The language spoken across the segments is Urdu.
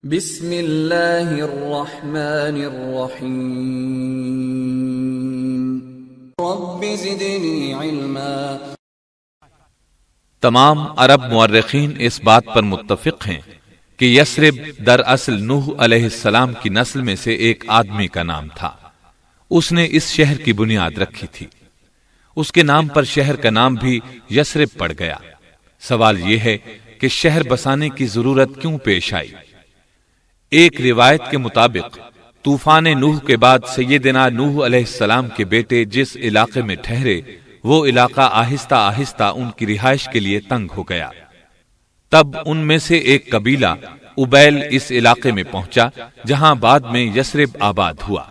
بسم اللہ الرحمن الرحیم رب زدنی علما۔ تمام عرب مورخین اس بات پر متفق ہیں کہ یثرب دراصل نوح علیہ السلام کی نسل میں سے ایک آدمی کا نام تھا۔ اس نے اس شہر کی بنیاد رکھی تھی۔ اس کے نام پر شہر کا نام بھی یثرب پڑ گیا۔ سوال یہ ہے کہ شہر بسانے کی ضرورت کیوں پیش آئی؟ ایک روایت کے مطابق طوفان نوح کے بعد سیدنا نوح علیہ السلام کے بیٹے جس علاقے میں ٹھہرے وہ علاقہ آہستہ آہستہ ان کی رہائش کے لیے تنگ ہو گیا۔ تب ان میں سے ایک قبیلہ ابیل اس علاقے میں پہنچا جہاں بعد میں یثرب آباد ہوا۔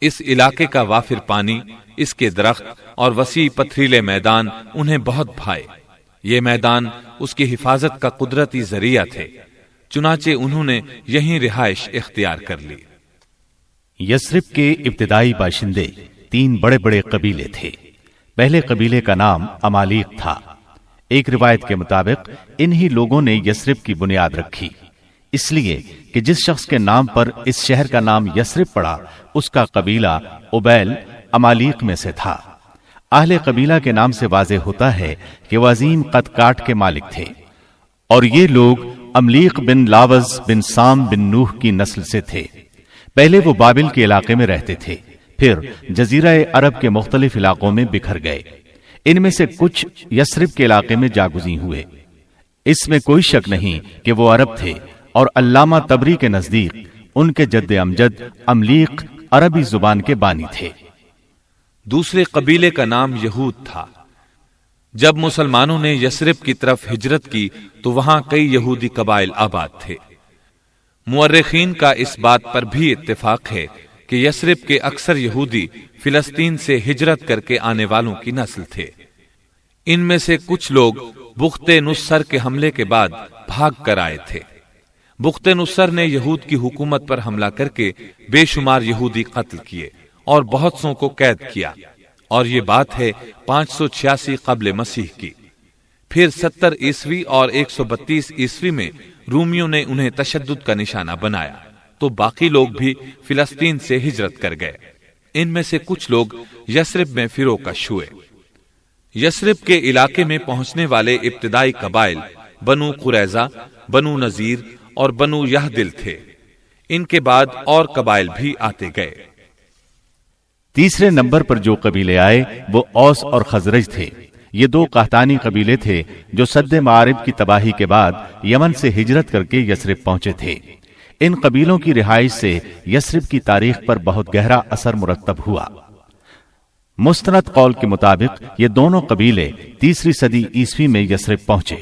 اس علاقے کا وافر پانی، اس کے درخت اور وسیع پتھریلے میدان انہیں بہت بھائے۔ یہ میدان اس کی حفاظت کا قدرتی ذریعہ تھے، چنانچہ انہوں نے یہیں رہائش اختیار کر لی۔ یثرب کے ابتدائی باشندے تین بڑے بڑے قبیلے تھے۔ پہلے قبیلے کا نام امالیق تھا۔ ایک روایت کے مطابق انہی لوگوں نے یثرب کی بنیاد رکھی، اس لیے کہ جس شخص کے نام پر اس شہر کا نام یثرب پڑا اس کا قبیلہ ابیل امالیق میں سے تھا۔ اہل قبیلہ کے نام سے واضح ہوتا ہے کہ وہ عظیم قد کاٹ کے مالک تھے، اور یہ لوگ املیق بن لاوز بن سام بن نوح کی نسل سے تھے۔ پہلے وہ بابل کے علاقے میں رہتے تھے، پھر جزیرہ عرب کے مختلف علاقوں میں بکھر گئے۔ ان میں سے کچھ یثرب کے علاقے میں جاگزیں ہوئے۔ اس میں کوئی شک نہیں کہ وہ عرب تھے، اور علامہ طبری کے نزدیک ان کے جد امجد املیق عربی زبان کے بانی تھے۔ دوسرے قبیلے کا نام یہود تھا۔ جب مسلمانوں نے یثرب کی طرف ہجرت کی تو وہاں کئی یہودی قبائل آباد تھے۔ مورخین کا اس بات پر بھی اتفاق ہے کہ یثرب کے اکثر یہودی فلسطین سے ہجرت کر کے آنے والوں کی نسل تھے۔ ان میں سے کچھ لوگ بخت نصر کے حملے کے بعد بھاگ کر آئے تھے۔ بخت نصر نے یہود کی حکومت پر حملہ کر کے بے شمار یہودی قتل کیے اور بہت سوں کو قید کیا، اور یہ بات ہے 586 قبل مسیح کی۔ پھر 70 عیسوی اور 132 عیسوی میں رومیوں نے انہیں تشدد کا نشانہ بنایا تو باقی لوگ بھی فلسطین سے ہجرت کر گئے۔ ان میں سے کچھ لوگ یثرب میں فروکش ہوئے۔ یثرب کے علاقے میں پہنچنے والے ابتدائی قبائل بنو قریظہ، بنو نذیر اور بنو یہدل تھے۔ ان کے بعد اور قبائل بھی آتے گئے۔ تیسرے نمبر پر جو قبیلے آئے وہ اوس اور خزرج تھے۔ یہ دو قحطانی قبیلے تھے جو سد معارب کی تباہی کے بعد یمن سے ہجرت کر کے یثرب پہنچے تھے۔ ان قبیلوں کی رہائش سے یثرب کی تاریخ پر بہت گہرا اثر مرتب ہوا۔ مستند قول کے مطابق یہ دونوں قبیلے 3 صدی عیسوی میں یثرب پہنچے۔